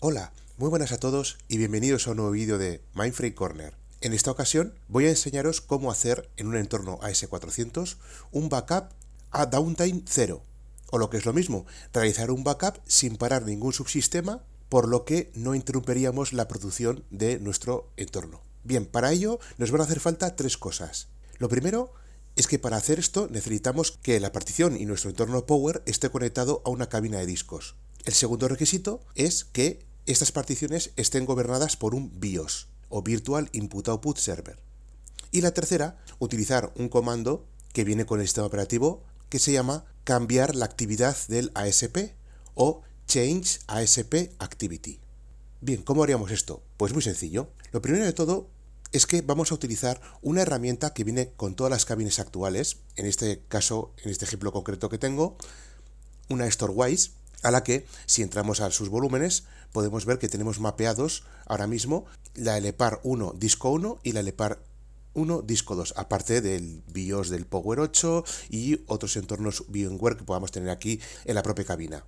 Hola, muy buenas a todos y bienvenidos a un nuevo vídeo de Mindframe Corner. En esta ocasión voy a enseñaros cómo hacer en un entorno AS400 un backup a downtime cero, o lo que es lo mismo, realizar un backup sin parar ningún subsistema, por lo que no interrumperíamos la producción de nuestro entorno. Bien, para ello nos van a hacer falta tres cosas. Lo primero es que para hacer esto necesitamos que la partición y nuestro entorno Power esté conectado a una cabina de discos. El segundo requisito es que estas particiones estén gobernadas por un BIOS o Virtual Input Output Server. Y la tercera, utilizar un comando que viene con el sistema operativo que se llama cambiar la actividad del ASP o Change ASP Activity. Bien, ¿cómo haríamos esto? Pues muy sencillo. Lo primero de todo es que vamos a utilizar una herramienta que viene con todas las cabinas actuales, en este caso, en este ejemplo concreto que tengo, una Storewise, a la que, si entramos a sus volúmenes, podemos ver que tenemos mapeados ahora mismo la LPAR 1 disco 1 y la LPAR 1 disco 2, aparte del BIOS del Power 8 y otros entornos VMware que podamos tener aquí en la propia cabina.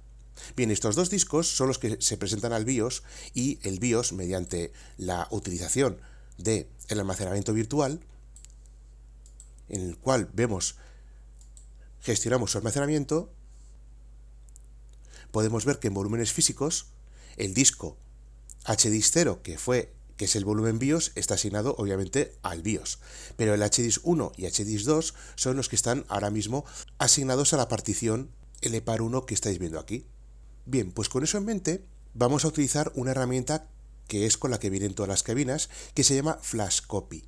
Bien, estos dos discos son los que se presentan al BIOS y el BIOS, mediante la utilización del almacenamiento virtual, en el cual gestionamos su almacenamiento, podemos ver que en volúmenes físicos el disco HDISC0, que es el volumen BIOS, está asignado obviamente al BIOS, pero el HDISC1 y HDISC2 son los que están ahora mismo asignados a la partición LPAR1 que estáis viendo aquí. Bien, pues con eso en mente vamos a utilizar una herramienta que es con la que vienen todas las cabinas, que se llama FlashCopy.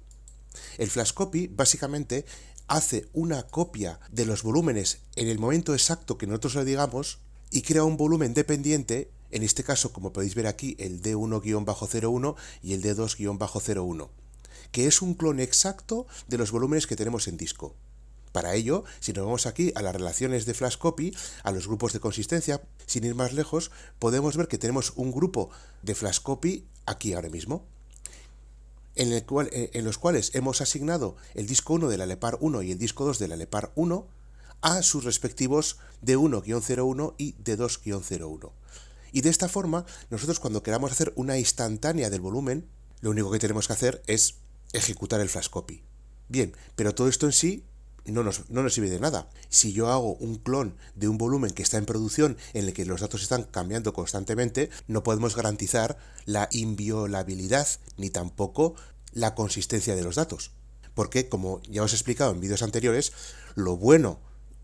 El FlashCopy básicamente hace una copia de los volúmenes en el momento exacto que nosotros le digamos y crea un volumen dependiente, en este caso, como podéis ver aquí, el D1-01 y el D2-01, que es un clon exacto de los volúmenes que tenemos en disco. Para ello, si nos vamos aquí a las relaciones de FlashCopy, a los grupos de consistencia, sin ir más lejos, podemos ver que tenemos un grupo de FlashCopy aquí ahora mismo, en los cuales hemos asignado el disco 1 de la LPAR 1 y el disco 2 de la LPAR 1 a sus respectivos D1-01 y D2-01. Y de esta forma, nosotros cuando queramos hacer una instantánea del volumen, lo único que tenemos que hacer es ejecutar el FlashCopy. Bien, pero todo esto en sí no nos sirve de nada. Si yo hago un clon de un volumen que está en producción, en el que los datos están cambiando constantemente, no podemos garantizar la inviolabilidad ni tampoco la consistencia de los datos. Porque, como ya os he explicado en vídeos anteriores, lo bueno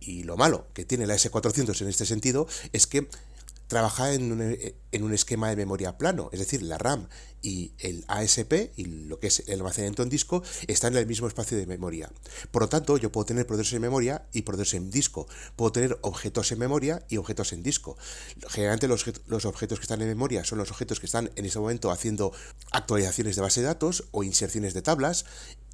y lo malo que tiene la S400 en este sentido es que trabaja en un esquema de memoria plano, es decir, la RAM y el ASP y lo que es el almacenamiento en disco están en el mismo espacio de memoria. Por lo tanto, yo puedo tener procesos en memoria y procesos en disco. Puedo tener objetos en memoria y objetos en disco. Generalmente los objetos que están en memoria son los objetos que están en ese momento haciendo actualizaciones de base de datos o inserciones de tablas,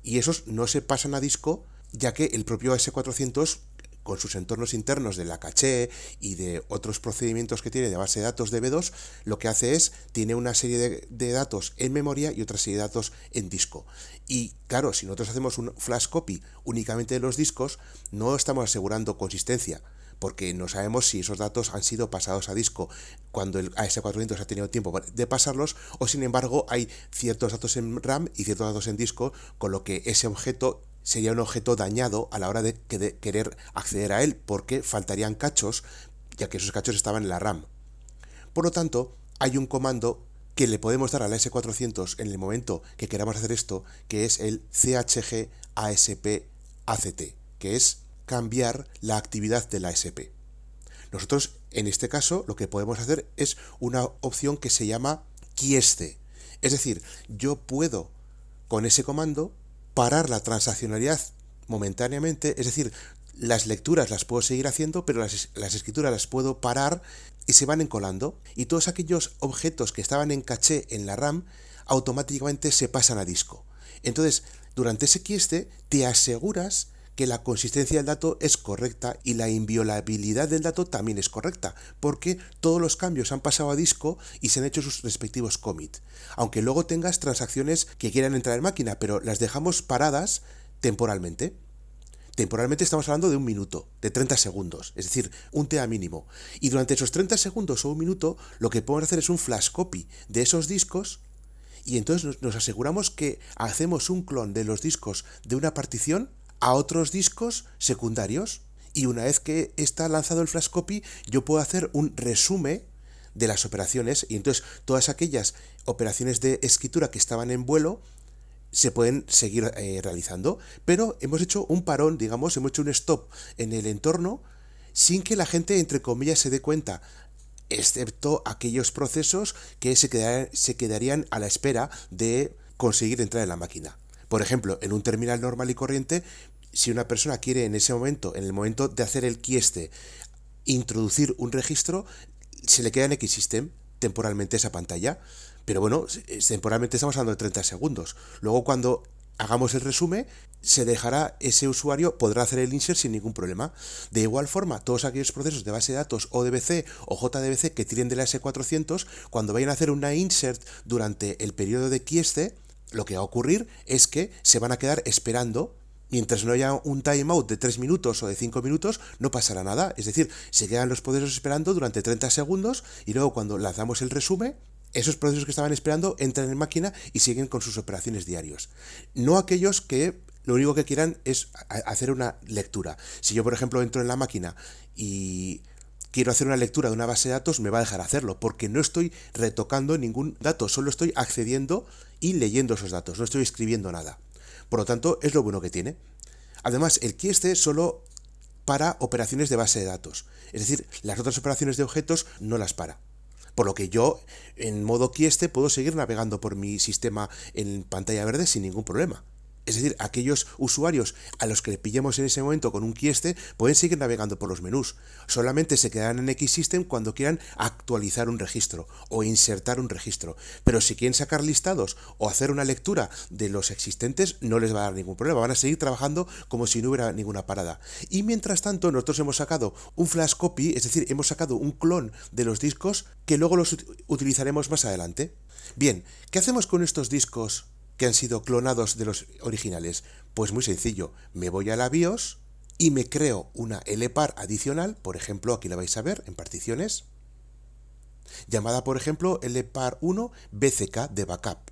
y esos no se pasan a disco, ya que el propio S400, con sus entornos internos de la caché y de otros procedimientos que tiene de base de datos de B2, lo que hace es, tiene una serie de datos en memoria y otra serie de datos en disco. Y claro, si nosotros hacemos un flash copy únicamente de los discos, no estamos asegurando consistencia, porque no sabemos si esos datos han sido pasados a disco cuando el AS400 ha tenido tiempo de pasarlos, o sin embargo hay ciertos datos en RAM y ciertos datos en disco, con lo que ese objeto sería un objeto dañado a la hora de querer acceder a él, porque faltarían cachos, ya que esos cachos estaban en la RAM. Por lo tanto, hay un comando que le podemos dar a la S400 en el momento que queramos hacer esto, que es el chg asp act, que es cambiar la actividad de la ASP. Nosotros, en este caso, lo que podemos hacer es una opción que se llama quiesce. Es decir, yo puedo, con ese comando, parar la transaccionalidad momentáneamente, es decir, las lecturas las puedo seguir haciendo, pero las escrituras las puedo parar y se van encolando, y todos aquellos objetos que estaban en caché en la RAM automáticamente se pasan a disco. Entonces, durante ese quiesce te aseguras que la consistencia del dato es correcta y la inviolabilidad del dato también es correcta, porque todos los cambios han pasado a disco y se han hecho sus respectivos commit. Aunque luego tengas transacciones que quieran entrar en máquina, pero las dejamos paradas temporalmente. Temporalmente estamos hablando de un minuto, de 30 segundos, es decir, un TA mínimo. Y durante esos 30 segundos o un minuto, lo que podemos hacer es un flash copy de esos discos y entonces nos aseguramos que hacemos un clon de los discos de una partición a otros discos secundarios. Y una vez que está lanzado el flash copy, yo puedo hacer un resumen de las operaciones y entonces todas aquellas operaciones de escritura que estaban en vuelo se pueden seguir realizando, pero hemos hecho un parón, digamos, hemos hecho un stop en el entorno sin que la gente, entre comillas, se dé cuenta, excepto aquellos procesos que se quedarían a la espera de conseguir entrar en la máquina. Por ejemplo, en un terminal normal y corriente, si una persona quiere en ese momento, en el momento de hacer el quieste, introducir un registro, se le queda en Xsystem temporalmente esa pantalla. Pero bueno, temporalmente estamos hablando de 30 segundos. Luego cuando hagamos el resumen, se dejará, ese usuario podrá hacer el insert sin ningún problema. De igual forma, todos aquellos procesos de base de datos ODBC o JDBC que tiren de la S400, cuando vayan a hacer una insert durante el periodo de quieste, lo que va a ocurrir es que se van a quedar esperando. Mientras no haya un timeout de 3 minutos o de 5 minutos, no pasará nada. Es decir, se quedan los procesos esperando durante 30 segundos y luego cuando lanzamos el resumen, esos procesos que estaban esperando entran en máquina y siguen con sus operaciones diarios. No aquellos que lo único que quieran es hacer una lectura. Si yo, por ejemplo, entro en la máquina y quiero hacer una lectura de una base de datos, me va a dejar hacerlo, porque no estoy retocando ningún dato, solo estoy accediendo y leyendo esos datos, no estoy escribiendo nada. Por lo tanto, es lo bueno que tiene. Además, el quieste solo para operaciones de base de datos. Es decir, las otras operaciones de objetos no las para. Por lo que yo, en modo quieste, puedo seguir navegando por mi sistema en pantalla verde sin ningún problema. Es decir, aquellos usuarios a los que le pillemos en ese momento con un quieste pueden seguir navegando por los menús. Solamente se quedarán en Xsystem cuando quieran actualizar un registro o insertar un registro. Pero si quieren sacar listados o hacer una lectura de los existentes, no les va a dar ningún problema. Van a seguir trabajando como si no hubiera ninguna parada. Y mientras tanto, nosotros hemos sacado un flash copy, es decir, hemos sacado un clon de los discos que luego los utilizaremos más adelante. Bien, ¿qué hacemos con estos discos que han sido clonados de los originales? Pues muy sencillo, me voy a la BIOS y me creo una LPAR adicional, por ejemplo, aquí la vais a ver en particiones, llamada por ejemplo LPAR 1 BCK de backup.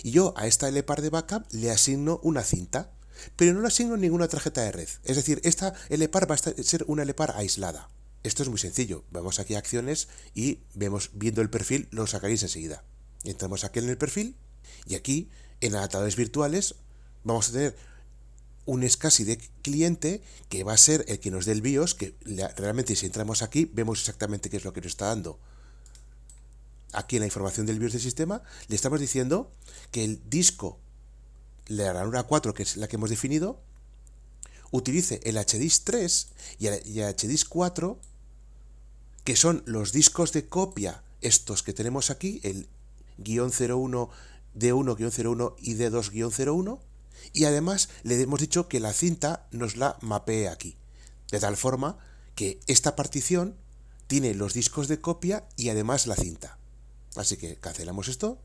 Y yo a esta LPAR de backup le asigno una cinta, pero no le asigno ninguna tarjeta de red. Es decir, esta LPAR va a ser una LPAR aislada. Esto es muy sencillo, vamos aquí a acciones y viendo el perfil lo sacaréis enseguida. Entramos aquí en el perfil y aquí en adaptadores virtuales vamos a tener un SCSI de cliente que va a ser el que nos dé el BIOS, que realmente si entramos aquí vemos exactamente qué es lo que nos está dando. Aquí en la información del BIOS del sistema le estamos diciendo que el disco, la ranura 4, que es la que hemos definido, utilice el HDISC 3 y el HDISC 4, que son los discos de copia, estos que tenemos aquí, el -01, D1-01 y D2-01, y además le hemos dicho que la cinta nos la mapee aquí, de tal forma que esta partición tiene los discos de copia y además la cinta. Así que cancelamos esto,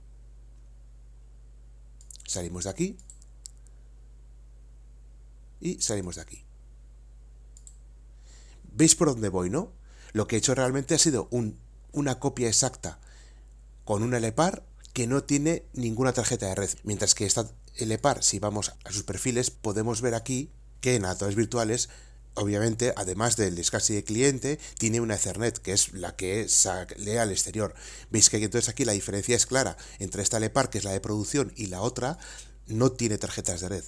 salimos de aquí y salimos de aquí. ¿Veis por dónde voy, no? Lo que he hecho realmente ha sido una copia exacta con una LPAR que no tiene ninguna tarjeta de red. Mientras que esta LPAR, si vamos a sus perfiles, podemos ver aquí que en adaptadores virtuales, obviamente, además del SCSI de cliente, tiene una Ethernet, que es la que lee al exterior. Veis que entonces aquí la diferencia es clara entre esta LPAR, que es la de producción, y la otra no tiene tarjetas de red.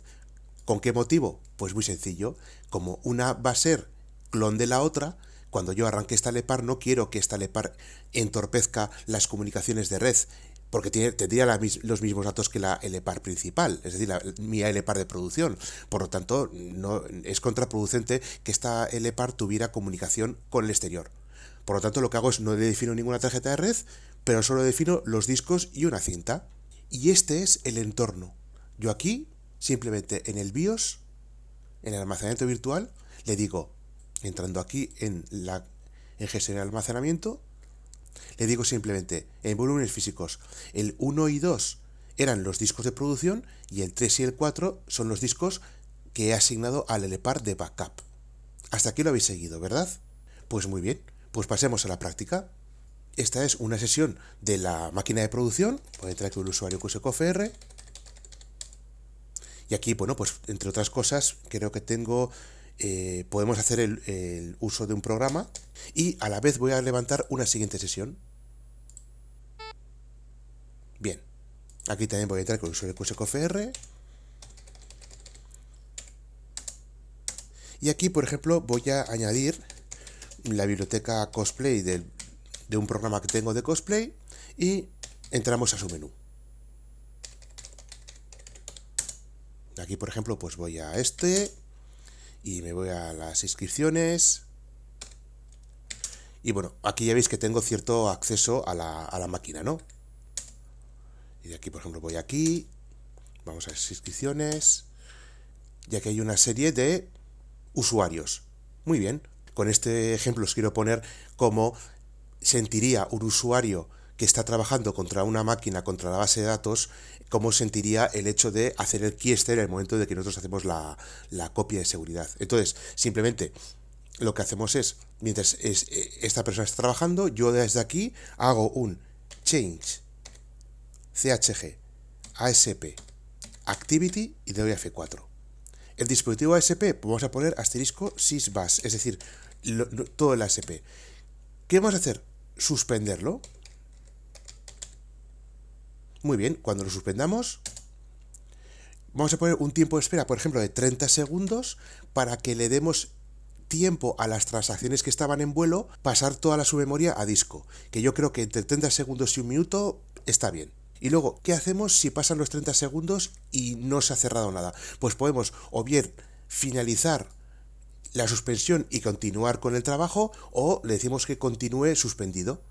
¿Con qué motivo? Pues muy sencillo. Como una va a ser clon de la otra, cuando yo arranque esta LPAR no quiero que esta LPAR entorpezca las comunicaciones de red, porque tendría los mismos datos que la LPAR principal, es decir, mi LPAR de producción. Por lo tanto, no es contraproducente que esta LPAR tuviera comunicación con el exterior. Por lo tanto, lo que hago es no le defino ninguna tarjeta de red, pero solo defino los discos y una cinta. Y este es el entorno. Yo aquí, simplemente en el BIOS, en el almacenamiento virtual, le digo, entrando aquí en gestionar almacenamiento, le digo simplemente, en volúmenes físicos, el 1 y 2 eran los discos de producción y el 3 y el 4 son los discos que he asignado al LPAR de backup. Hasta aquí lo habéis seguido, ¿verdad? Pues muy bien, pues pasemos a la práctica. Esta es una sesión de la máquina de producción. Voy a entrar aquí el usuario QSCOFR. Y aquí, bueno, pues entre otras cosas, creo que podemos hacer el uso de un programa y a la vez voy a levantar una siguiente sesión. Bien, aquí también voy a entrar con el usuario QSCOFR. Y aquí, por ejemplo, voy a añadir la biblioteca cosplay de un programa que tengo de cosplay y entramos a su menú. Aquí, por ejemplo, pues voy a y me voy a las inscripciones. Y bueno, aquí ya veis que tengo cierto acceso a la máquina, ¿no? Y de aquí, por ejemplo, voy aquí, vamos a las inscripciones, y aquí hay una serie de usuarios. Muy bien, con este ejemplo os quiero poner cómo sentiría un usuario que está trabajando contra una máquina, contra la base de datos, cómo sentiría el hecho de hacer el keystore en el momento de que nosotros hacemos la copia de seguridad. Entonces, simplemente lo que hacemos es, mientras esta persona está trabajando, yo desde aquí hago un change chg asp activity y le doy a F4. El dispositivo ASP vamos a poner asterisco sysbash, es decir, todo el ASP. ¿Qué vamos a hacer? Suspenderlo. Muy bien, cuando lo suspendamos, vamos a poner un tiempo de espera, por ejemplo, de 30 segundos para que le demos tiempo a las transacciones que estaban en vuelo pasar toda su memoria a disco, que yo creo que entre 30 segundos y un minuto está bien. Y luego, ¿qué hacemos si pasan los 30 segundos y no se ha cerrado nada? Pues podemos o bien finalizar la suspensión y continuar con el trabajo, o le decimos que continúe suspendido.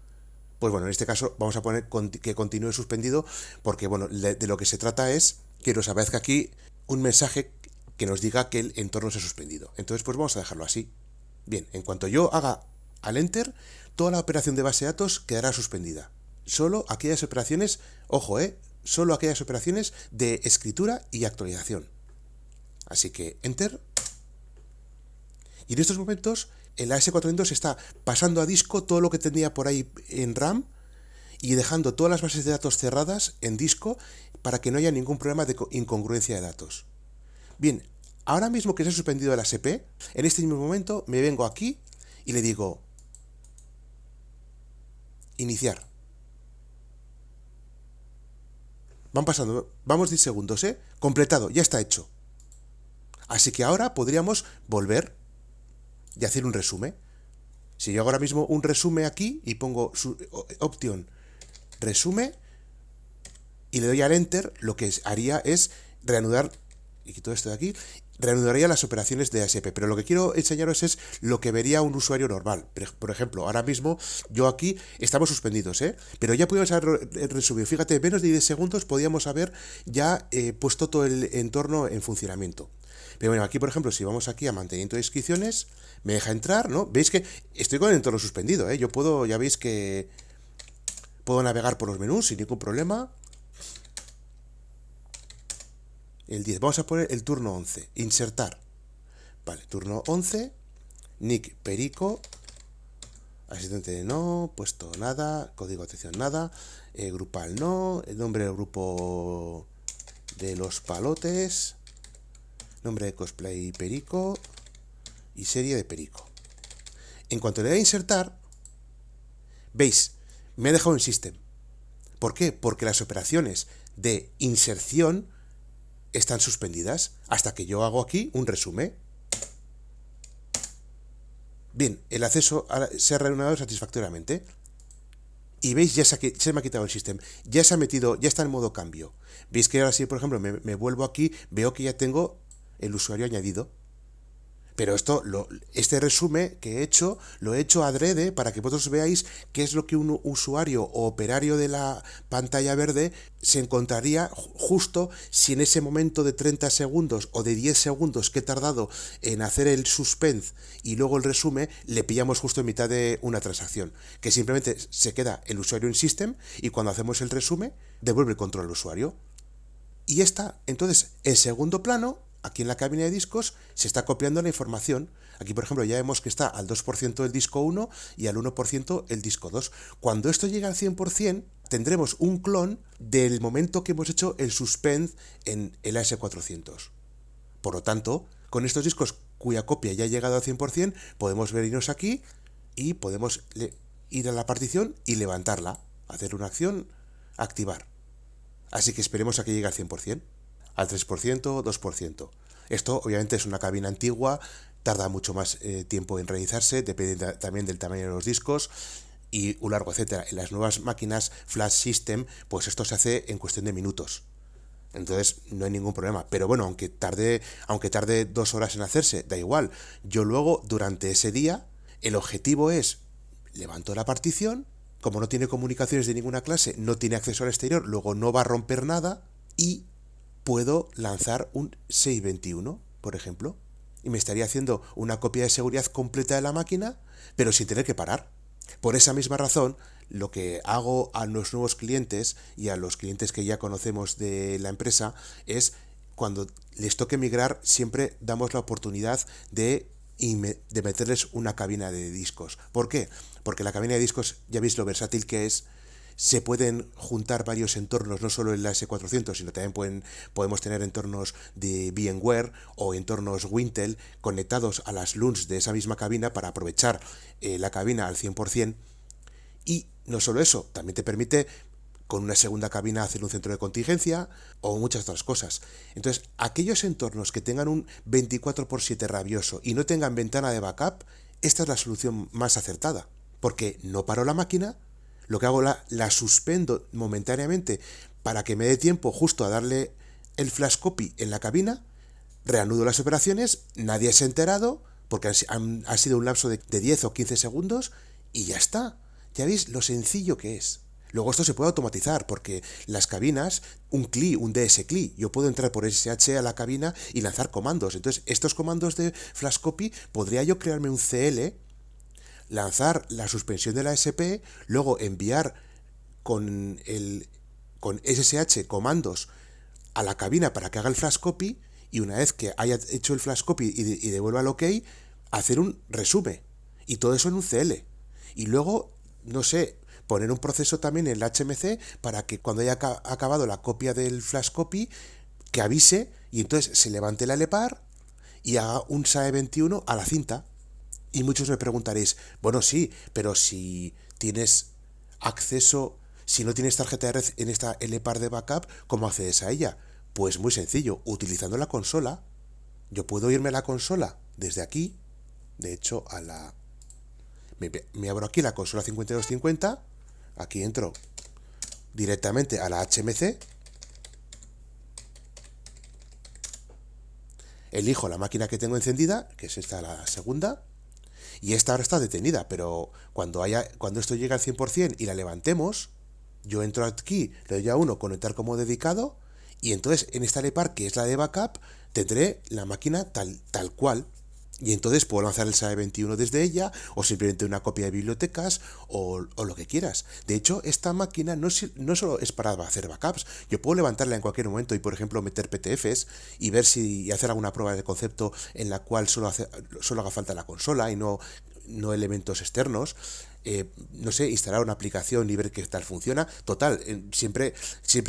Pues bueno, en este caso vamos a poner que continúe suspendido, porque bueno, de lo que se trata es que nos aparezca aquí un mensaje que nos diga que el entorno se ha suspendido. Entonces, pues vamos a dejarlo así. Bien, en cuanto yo haga al enter, toda la operación de base de datos quedará suspendida. Solo aquellas operaciones, ojo, solo aquellas operaciones de escritura y actualización. Así que enter. Y en estos momentos el AS400 está pasando a disco todo lo que tenía por ahí en RAM y dejando todas las bases de datos cerradas en disco para que no haya ningún problema de incongruencia de datos. Bien, ahora mismo que se ha suspendido el ASP, en este mismo momento me vengo aquí y le digo iniciar. Van pasando, vamos 10 segundos, completado, ya está hecho. Así que ahora podríamos volver y hacer un resumen. Si yo hago ahora mismo un resumen aquí y pongo opción resumen y le doy al enter, lo que haría es reanudar, y quito esto de aquí, reanudaría las operaciones de ASP. Pero lo que quiero enseñaros es lo que vería un usuario normal. Por ejemplo, ahora mismo yo aquí estamos suspendidos, pero ya podemos haber resumido. Fíjate, en menos de 10 segundos podíamos haber ya puesto todo el entorno en funcionamiento. Pero bueno, aquí por ejemplo, si vamos aquí a mantenimiento de inscripciones, me deja entrar, ¿no? Veis que estoy con el entorno suspendido, Yo puedo, ya veis que puedo navegar por los menús sin ningún problema. El 10, vamos a poner el turno 11, insertar. Vale, turno 11, nick perico, asistente de no, puesto nada, código de atención nada, grupal no, el nombre del grupo de los palotes, nombre de cosplay perico y serie de perico. En cuanto le dé a insertar, veis, me ha dejado en system. ¿Por qué? Porque las operaciones de inserción están suspendidas hasta que yo hago aquí un resumen. Bien, el acceso se ha reanudado satisfactoriamente. Y veis, ya se me ha quitado el sistema. Ya se ha metido, ya está en modo cambio. Veis que ahora sí, por ejemplo, me vuelvo aquí, veo que ya tengo el usuario añadido. Pero este resumen que he hecho, lo he hecho adrede para que vosotros veáis qué es lo que un usuario o operario de la pantalla verde se encontraría justo si en ese momento de 30 segundos o de 10 segundos que he tardado en hacer el suspense y luego el resumen, le pillamos justo en mitad de una transacción. Que simplemente se queda el usuario en system y cuando hacemos el resumen, devuelve el control al usuario. Y está, entonces, en segundo plano, aquí en la cabina de discos se está copiando la información. Aquí, por ejemplo, ya vemos que está al 2% el disco 1 y al 1% el disco 2. Cuando esto llegue al 100%, tendremos un clon del momento que hemos hecho el suspend en el AS400. Por lo tanto, con estos discos cuya copia ya ha llegado al 100%, podemos venirnos aquí y podemos ir a la partición y levantarla, hacer una acción, activar. Así que esperemos a que llegue al 100%, al 3%, 2%. Esto obviamente es una cabina antigua, tarda mucho más tiempo en realizarse, depende también del tamaño de los discos y un largo etcétera. En las nuevas máquinas Flash System, pues esto se hace en cuestión de minutos. Entonces no hay ningún problema. Pero bueno, aunque tarde 2 horas en hacerse, da igual. Yo luego, durante ese día, el objetivo es, levanto la partición, como no tiene comunicaciones de ninguna clase, no tiene acceso al exterior, luego no va a romper nada y puedo lanzar un 621, por ejemplo. Y me estaría haciendo una copia de seguridad completa de la máquina, pero sin tener que parar. Por esa misma razón, lo que hago a los nuevos clientes y a los clientes que ya conocemos de la empresa es, cuando les toque migrar, siempre damos la oportunidad de meterles una cabina de discos. ¿Por qué? Porque la cabina de discos, ya veis lo versátil que es. Se pueden juntar varios entornos, no solo en la S400, sino también podemos tener entornos de VMware o entornos Wintel conectados a las LUNs de esa misma cabina para aprovechar la cabina al 100%. Y no solo eso, también te permite con una segunda cabina hacer un centro de contingencia o muchas otras cosas. Entonces, aquellos entornos que tengan un 24/7 rabioso y no tengan ventana de backup, esta es la solución más acertada, porque no paro la máquina, lo que hago la suspendo momentáneamente para que me dé tiempo justo a darle el flash copy en la cabina, reanudo las operaciones, nadie se ha enterado, porque ha sido un lapso de 10 o 15 segundos y ya está. Ya veis lo sencillo que es. Luego esto se puede automatizar, porque las cabinas, un CLI, un DS CLI, yo puedo entrar por SSH a la cabina y lanzar comandos. Entonces, estos comandos de flash copy, podría yo crearme un CL, lanzar la suspensión de la SP, luego enviar con SSH comandos a la cabina para que haga el flash copy, y una vez que haya hecho el flash copy y devuelva el OK, hacer un resume. Y todo eso en un CL. Y luego, no sé, poner un proceso también en el HMC para que cuando haya acabado la copia del flash copy, que avise y entonces se levante la LEPAR y haga un SAE21 a la cinta. Y muchos me preguntaréis, bueno, sí, pero si tienes acceso, si no tienes tarjeta de red en esta LEPAR de backup, ¿cómo accedes a ella? Pues muy sencillo, utilizando la consola. Yo puedo irme a la consola desde aquí, de hecho me abro aquí la consola 5250, aquí entro directamente a la HMC, elijo la máquina que tengo encendida, que es esta la segunda, y esta ahora está detenida, pero cuando esto llegue al 100% y la levantemos, yo entro aquí, le doy a uno, conectar como dedicado, y entonces en esta LEPAR, que es la de backup, tendré la máquina tal cual. Y entonces puedo lanzar el SAE21 desde ella, o simplemente una copia de bibliotecas, o lo que quieras. De hecho, esta máquina no solo es para hacer backups. Yo puedo levantarla en cualquier momento y, por ejemplo, meter PTFs y ver y hacer alguna prueba de concepto en la cual solo haga falta la consola y no elementos externos. No sé, instalar una aplicación y ver qué tal funciona. Total, siempre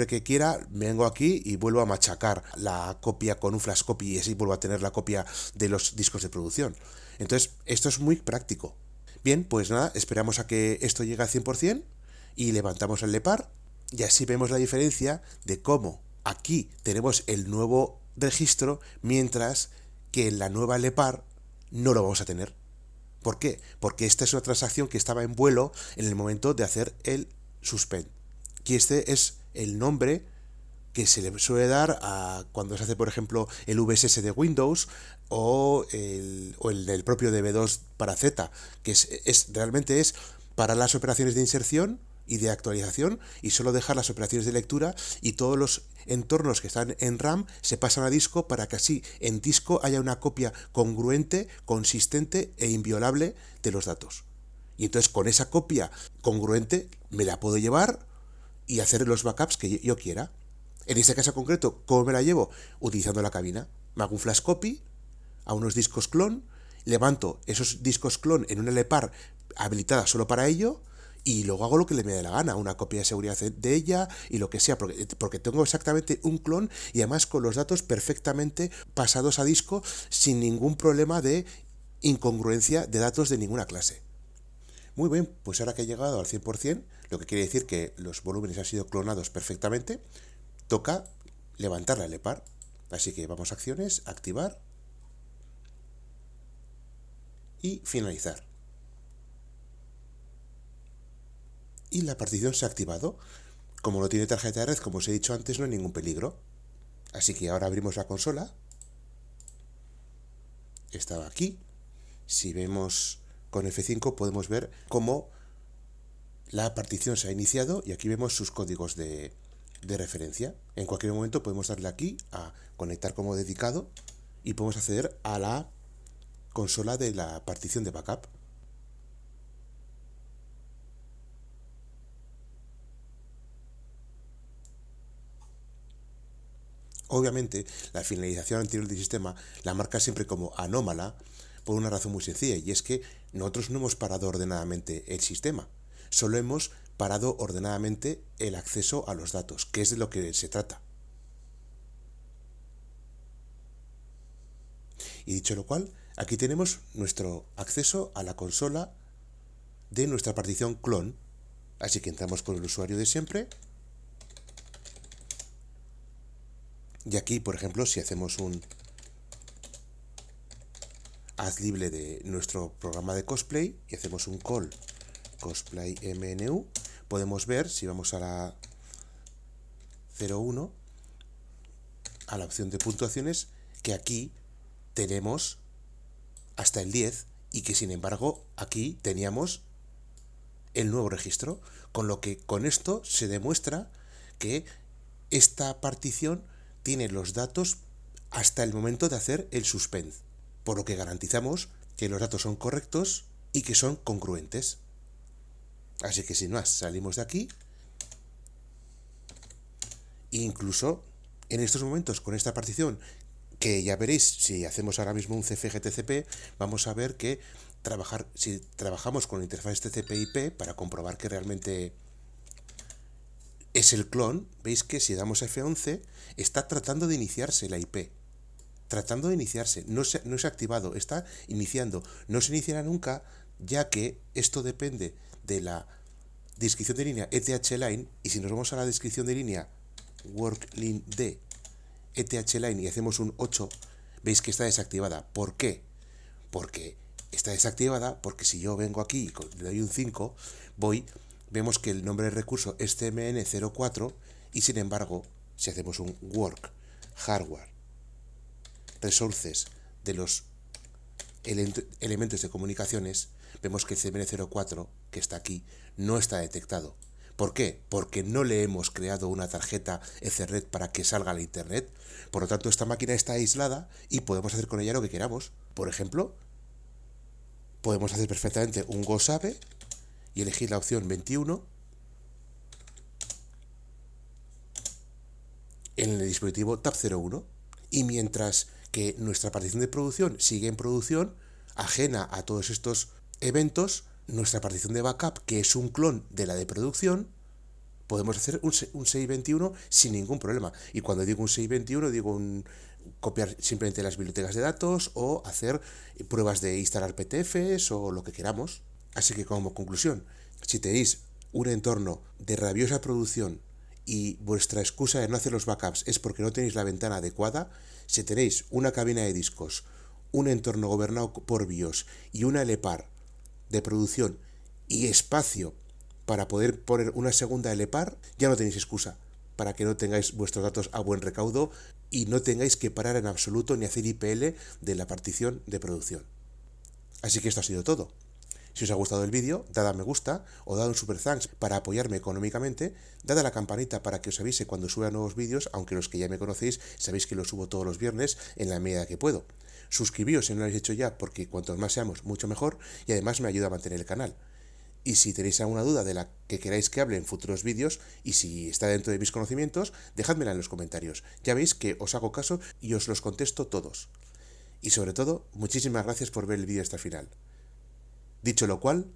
que quiera vengo aquí y vuelvo a machacar la copia con un flash copy y así vuelvo a tener la copia de los discos de producción. Entonces, esto es muy práctico. Bien, pues nada, esperamos a que esto llegue al 100% y levantamos el LEPAR, y así vemos la diferencia de cómo aquí tenemos el nuevo registro, mientras que en la nueva LEPAR no lo vamos a tener. ¿Por qué? Porque esta es una transacción que estaba en vuelo en el momento de hacer el suspend. Y este es el nombre que se le suele dar a cuando se hace, por ejemplo, el VSS de Windows o el del propio DB2 para Z, que realmente es para las operaciones de inserción y de actualización, y solo dejar las operaciones de lectura, y todos los entornos que están en RAM se pasan a disco para que así en disco haya una copia congruente, consistente e inviolable de los datos. Y entonces con esa copia congruente me la puedo llevar y hacer los backups que yo quiera. En este caso concreto, ¿cómo me la llevo? Utilizando la cabina. me hago un flash copy a unos discos clon, levanto esos discos clon en una LEPAR habilitada solo para ello, y luego hago lo que le me dé la gana, una copia de seguridad de ella y lo que sea, porque tengo exactamente un clon y además con los datos perfectamente pasados a disco sin ningún problema de incongruencia de datos de ninguna clase. Muy bien, pues ahora que he llegado al 100%, lo que quiere decir que los volúmenes han sido clonados perfectamente, toca levantar la LEPAR. Así que vamos a acciones, activar y finalizar. Y la partición se ha activado. Como no tiene tarjeta de red, como os he dicho antes, no hay ningún peligro. Así que ahora abrimos la consola. Estaba aquí. Si vemos con F5 podemos ver cómo la partición se ha iniciado y aquí vemos sus códigos de referencia. En cualquier momento podemos darle aquí a conectar como dedicado y podemos acceder a la consola de la partición de backup. Obviamente, la finalización anterior del sistema la marca siempre como anómala por una razón muy sencilla, y es que nosotros no hemos parado ordenadamente el sistema, solo hemos parado ordenadamente el acceso a los datos, que es de lo que se trata. Y dicho lo cual, aquí tenemos nuestro acceso a la consola de nuestra partición clon. Así que entramos con el usuario de siempre. Y aquí, por ejemplo, si hacemos un haz libre de nuestro programa de cosplay y hacemos un call cosplay mnu, podemos ver, si vamos a la 01, a la opción de puntuaciones, que aquí tenemos hasta el 10 y que sin embargo aquí teníamos el nuevo registro, con lo que con esto se demuestra que esta partición tiene los datos hasta el momento de hacer el suspend, por lo que garantizamos que los datos son correctos y que son congruentes. Así que sin más, salimos de aquí. Incluso en estos momentos con esta partición, que ya veréis, si hacemos ahora mismo un CFG-TCP, vamos a ver que si trabajamos con la interfaz TCP/IP para comprobar que realmente es el clon, veis que si damos F11 está tratando de iniciarse la IP. Tratando de iniciarse, no se ha activado, está iniciando. No se iniciará nunca, ya que esto depende de la descripción de línea ETH-line, y si nos vamos a la descripción de línea worklin de ETH-line y hacemos un 8, veis que está desactivada. ¿Por qué? Porque está desactivada porque si yo vengo aquí y le doy un 5, vemos que el nombre del recurso es CMN04 y sin embargo, si hacemos un work hardware resources de los elementos de comunicaciones, vemos que el CMN04 que está aquí no está detectado. ¿Por qué? Porque no le hemos creado una tarjeta Ethernet para que salga a la internet. Por lo tanto, esta máquina está aislada y podemos hacer con ella lo que queramos. Por ejemplo, podemos hacer perfectamente un GoSabe y elegir la opción 21 en el dispositivo Tab 01. Y mientras que nuestra partición de producción sigue en producción, ajena a todos estos eventos, nuestra partición de backup, que es un clon de la de producción, podemos hacer un 621 sin ningún problema. Y cuando digo un 621, digo copiar simplemente las bibliotecas de datos o hacer pruebas de instalar PTFs o lo que queramos. Así que como conclusión, si tenéis un entorno de rabiosa producción y vuestra excusa de no hacer los backups es porque no tenéis la ventana adecuada, si tenéis una cabina de discos, un entorno gobernado por BIOS y una LEPAR de producción y espacio para poder poner una segunda LEPAR, ya no tenéis excusa para que no tengáis vuestros datos a buen recaudo y no tengáis que parar en absoluto ni hacer IPL de la partición de producción. Así que esto ha sido todo. Si os ha gustado el vídeo, dad a me gusta o dad un super thanks para apoyarme económicamente, dad a la campanita para que os avise cuando suba nuevos vídeos, aunque los que ya me conocéis sabéis que los subo todos los viernes en la medida que puedo. Suscribíos si no lo habéis hecho ya, porque cuantos más seamos, mucho mejor, y además me ayuda a mantener el canal. Y si tenéis alguna duda de la que queráis que hable en futuros vídeos, y si está dentro de mis conocimientos, dejádmela en los comentarios. Ya veis que os hago caso y os los contesto todos. Y sobre todo, muchísimas gracias por ver el vídeo hasta el final. Dicho lo cual,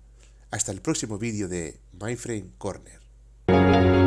hasta el próximo vídeo de Mindframe Corner.